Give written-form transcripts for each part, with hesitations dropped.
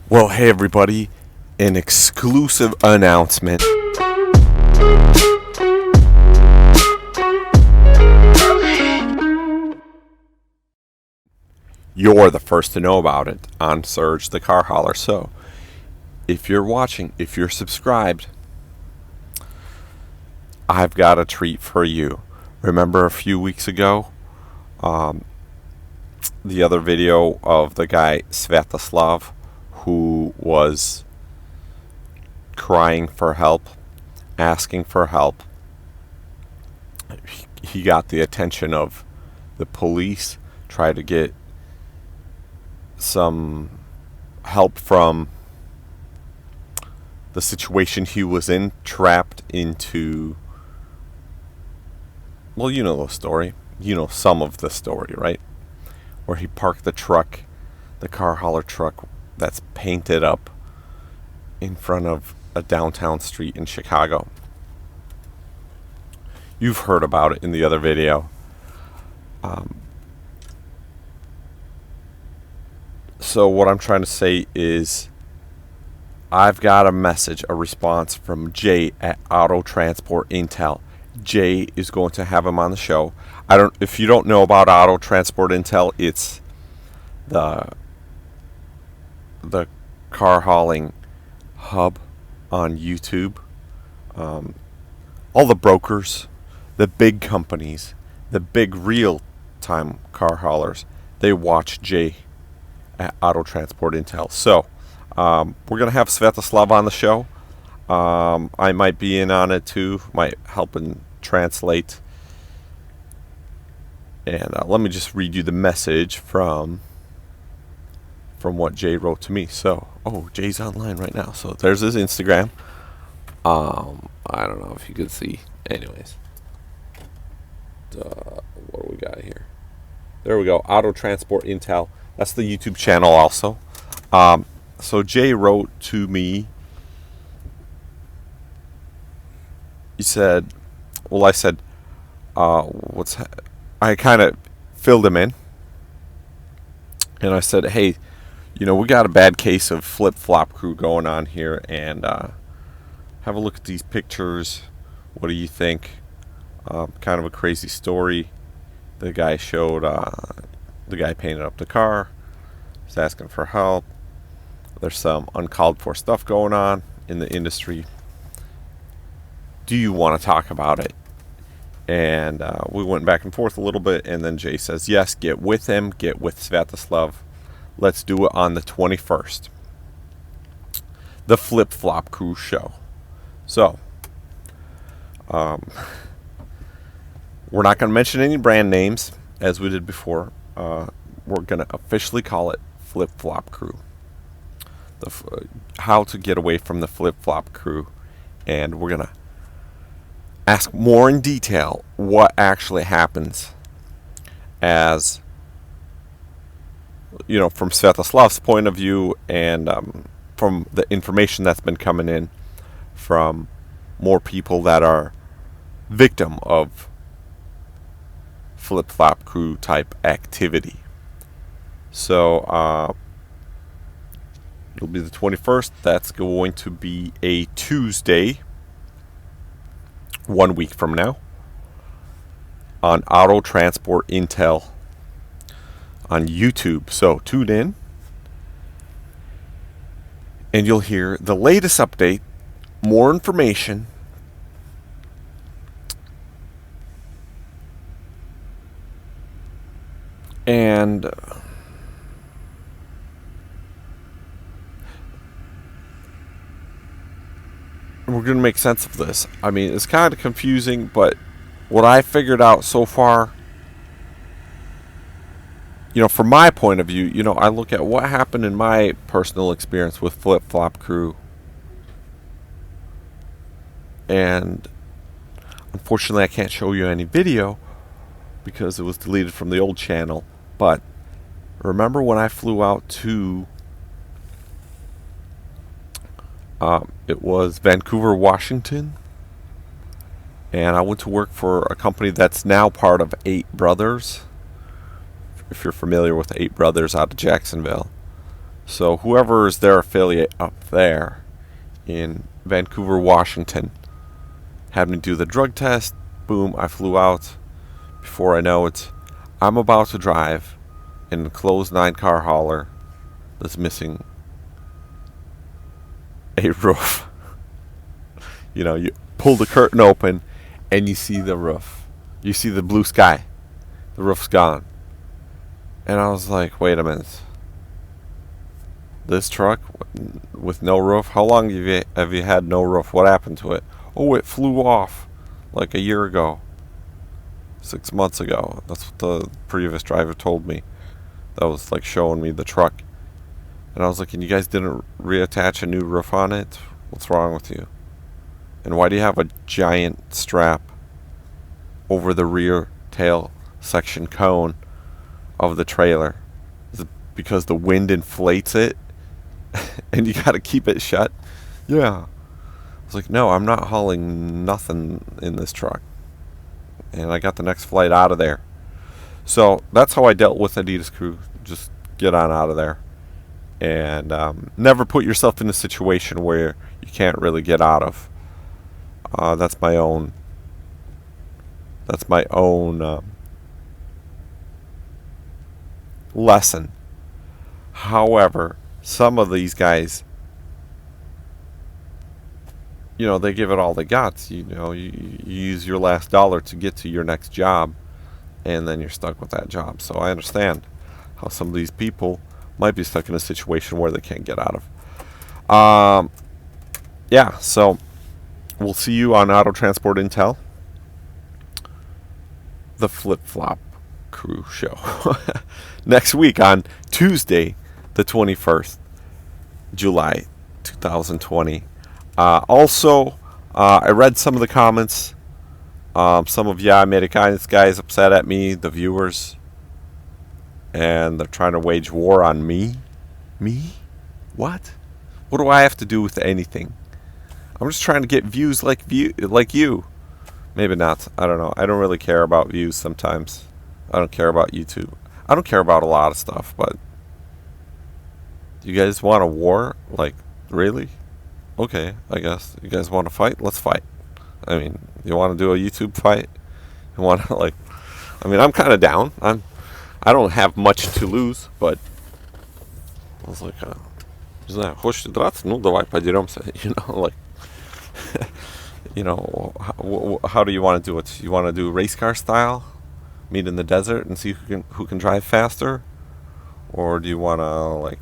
Well, hey everybody, an exclusive announcement. You're the first to know about it on Serge the Car Hauler. So, if you're watching, if you're subscribed, I've got a treat for you. Remember a few weeks ago, the other video of the guy Svataslav who was crying for help, asking for help. He got the attention of the police, tried to get some help from the situation he was in, trapped into, well, you know the story. You know some of the story, right? Where he parked the truck, the car hauler truck that's painted up in front of a downtown street in Chicago. You've heard about it in the other video. So what I'm trying to say is I've got a message, a response from Jay at Auto Transport Intel. Jay is going to have him on the show. If you don't know about Auto Transport Intel, it's the car hauling hub on YouTube. All the brokers, the big companies, the big real-time car haulers, they watch Jay at Auto Transport Intel. So we're going to have Svataslav on the show. I might be in on it too, might help and translate. And let me just read you the message from what Jay wrote to me. So, Jay's online right now. So there's his Instagram. I don't know if you could see. Anyways, what do we got here? There we go. Auto Transport Intel. That's the YouTube channel also. So Jay wrote to me. He said, well, I said, I kind of filled him in. And I said, hey, we got a bad case of flip-flop crew going on here, and have a look at these pictures. What do you think? Kind of a crazy story. The guy showed, the guy painted up the car. He's asking for help. There's some uncalled for stuff going on in the industry. Do you want to talk about it? And we went back and forth a little bit, and then Jay says, yes, get with him, get with Svatoslav. Let's do it on the 21st. The Flip Flop Crew show. So, we're not going to mention any brand names, as we did before. We're going to officially call it Flip Flop Crew. How to get away from the Flip Flop Crew. And we're going to ask more in detail what actually happens as, from Svataslav's point of view, and from the information that's been coming in from more people that are victim of flip-flop crew type activity. So it'll be the 21st. That's going to be a Tuesday, 1 week from now, on Auto Transport Intel on YouTube. So tune in and you'll hear the latest update, more information, and we're going to make sense of this. I mean, it's kind of confusing, but what I figured out so far, from my point of view, I look at what happened in my personal experience with Flip Flop Crew. And unfortunately, I can't show you any video because it was deleted from the old channel. But remember when I flew out to it was Vancouver, Washington, and I went to work for a company that's now part of 8 Brothers. If you're familiar with 8 Brothers out of Jacksonville, So whoever is their affiliate up there in Vancouver, Washington, had me do the drug test. Boom, I flew out. Before I know it, I'm about to drive in a closed 9-car hauler that's missing a roof. You know, you pull the curtain open and you see the roof. You see the blue sky. The roof's gone. And I was like, wait a minute. This truck with no roof? How long have you had no roof? What happened to it? Oh, it flew off like a year ago. 6 months ago. That's what the previous driver told me. That was like showing me the truck. And I was like, and you guys didn't reattach a new roof on it? What's wrong with you? And why do you have a giant strap over the rear tail section cone of the trailer? Is it because the wind inflates it and you gotta keep it shut? Yeah. I was like, no, I'm not hauling nothing in this truck. And I got the next flight out of there. So that's how I dealt with Adidas crew. Just get on out of there. And never put yourself in a situation where you can't really get out of. That's my own lesson. However, some of these guys, you know, they give it all they got. You know, you use your last dollar to get to your next job, and then you're stuck with that job. So I understand how some of these people might be stuck in a situation where they can't get out of. Yeah, so we'll see you on Auto Transport Intel, the Flip Flop Crew show, next week on Tuesday, the 21st, July 2020. Also, I read some of the comments. Some of americanец guys upset at me, the viewers, and they're trying to wage war on me. Me? What? What do I have to do with anything? I'm just trying to get views like you. Maybe not. I don't know. I don't really care about views sometimes. I don't care about YouTube. I don't care about a lot of stuff, but you guys want a war? Like, really? Okay, I guess. You guys want to fight? Let's fight. I mean, you want to do a YouTube fight? You want to, like, I mean, I'm kind of down. I don't have much to lose, but I was like, не знаю, хочешь драться? Ну, давай, подеремся. You know, like, you know, how do you want to do it? You want to do race car style? Meet in the desert and see who can drive faster? Or do you want to, like,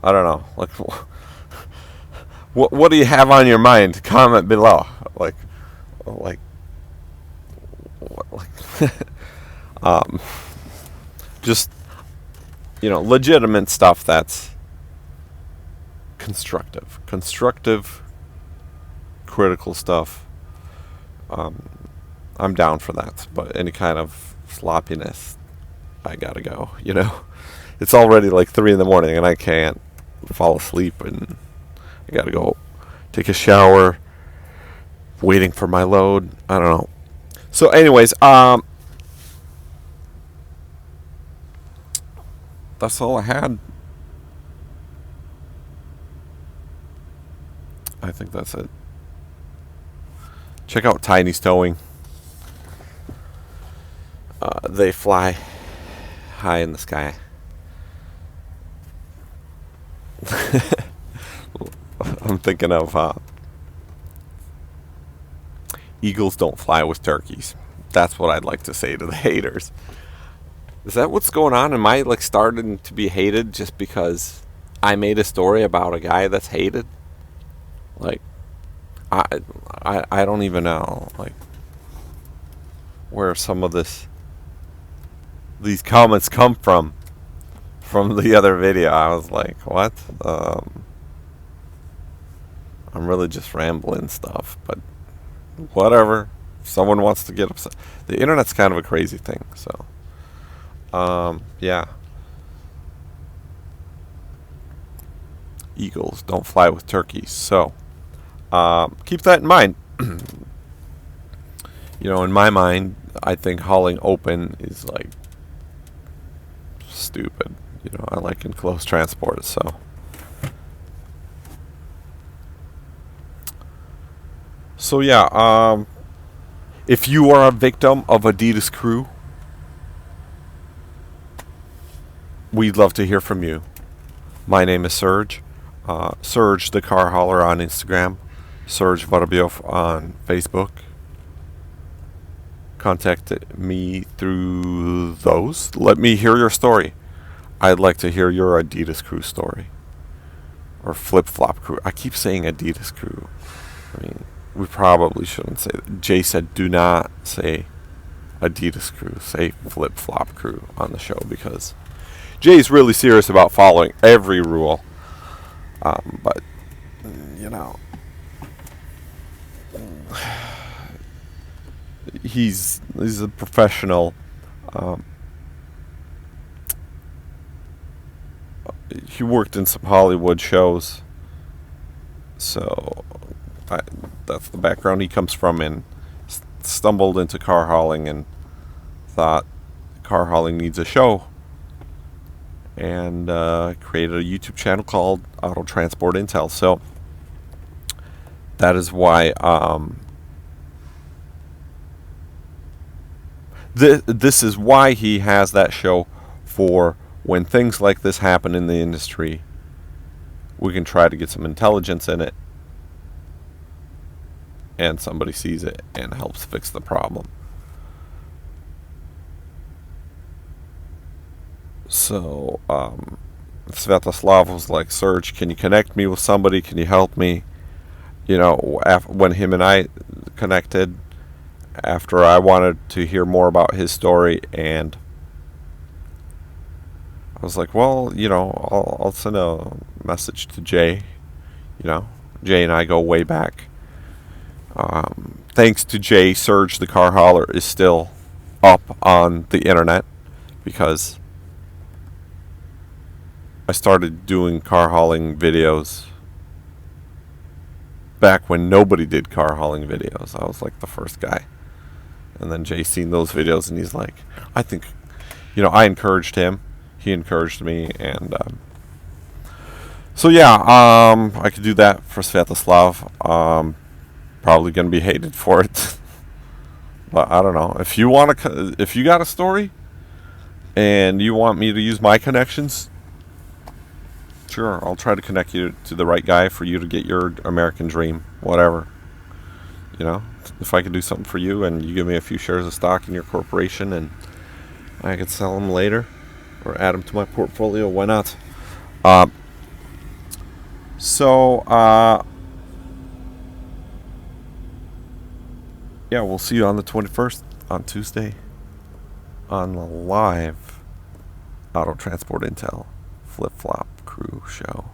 I don't know, like, what do you have on your mind? Comment below. Like just, you know, legitimate stuff that's constructive, critical stuff. I'm down for that, but any kind of sloppiness, I gotta go. You know, it's already like 3 a.m. and I can't fall asleep, and I gotta go take a shower, waiting for my load. I don't know. So anyways, that's all I had. I think that's it. Check out Tiny's Towing. They fly high in the sky. I'm thinking of eagles don't fly with turkeys. That's what I'd like to say to the haters. Is that what's going on? Am I like starting to be hated just because I made a story about a guy that's hated? Like, I don't even know, like, where some of these comments come from the other video. I was like, what? I'm really just rambling stuff, but whatever. If someone wants to get upset. The internet's kind of a crazy thing, so yeah. Eagles don't fly with turkeys, so keep that in mind. You know, in my mind, I think hauling open is like stupid. I like enclosed transport, so. So yeah, if you are a victim of Adidas crew, we'd love to hear from you. My name is Serge. Serge the carhauler on Instagram. Serge Vorobyov on Facebook. Contact me through those. Let me hear your story. I'd like to hear your Adidas crew story. Or flip-flop crew. I keep saying Adidas crew. I mean, we probably shouldn't say that. Jay said do not say Adidas crew. Say flip-flop crew on the show, because Jay's really serious about following every rule. But, he's a professional. He worked in some Hollywood shows, so that's the background he comes from, and stumbled into car hauling and thought car hauling needs a show, and created a YouTube channel called Auto Transport Intel. So that is why this is why he has that show, for when things like this happen in the industry, we can try to get some intelligence in it, and somebody sees it and helps fix the problem. So Svataslav was like, Serge, can you connect me with somebody? Can you help me? When him and I connected, after I wanted to hear more about his story, and I was like, well, I'll send a message to Jay. Jay and I go way back. Thanks to Jay, Serge the car hauler is still up on the internet, because I started doing car hauling videos back when nobody did car hauling videos. I was like the first guy. And then Jay seen those videos, and he's like, I think, I encouraged him. He encouraged me, and so yeah, I could do that for Svatoslav. Probably gonna be hated for it, but I don't know. If you got a story, and you want me to use my connections, sure, I'll try to connect you to the right guy for you to get your American dream, whatever. If I could do something for you, and you give me a few shares of stock in your corporation, and I could sell them later, or add them to my portfolio, why not? Yeah, we'll see you on the 21st, on Tuesday, on the live Auto Transport Intel Flip-Flop Crew show.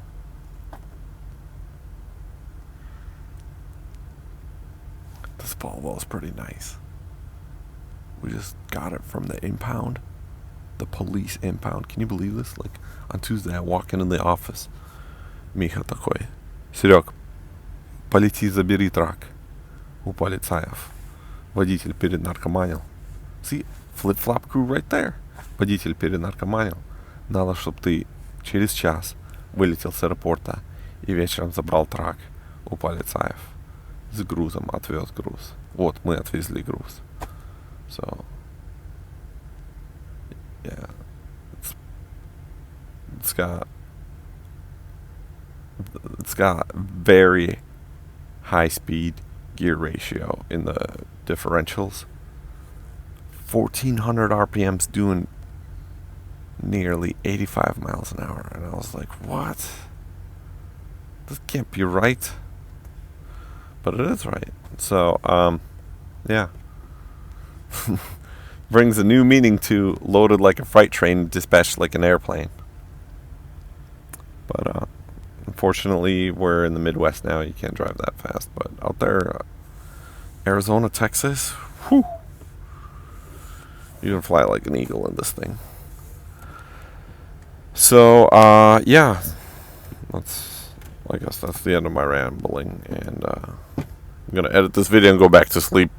This Volvo is pretty nice. We just got it from the impound. The police impound. Can you believe this? Like, on Tuesday I walk into the office. Миха такой: Серег, полети забери трак у полицаев. Водитель перенаркоманил. See, flip-flop crew right there. Водитель перенаркоманил. Надо, чтобы ты через час вылетел с аэропорта и вечером забрал трак у полицаев. С грузом отвез груз. Вот, мы отвезли груз. So, yeah, it's got very high speed gear ratio in the differentials. 1400 RPMs doing nearly 85 miles an hour, and I was like, what? This can't be right. But it is right. So, yeah. Brings a new meaning to loaded like a freight train, dispatched like an airplane. But unfortunately, we're in the Midwest now. You can't drive that fast. But out there, Arizona, Texas, whew, you can fly like an eagle in this thing. So, yeah, I guess that's the end of my rambling, and I'm gonna edit this video and go back to sleep.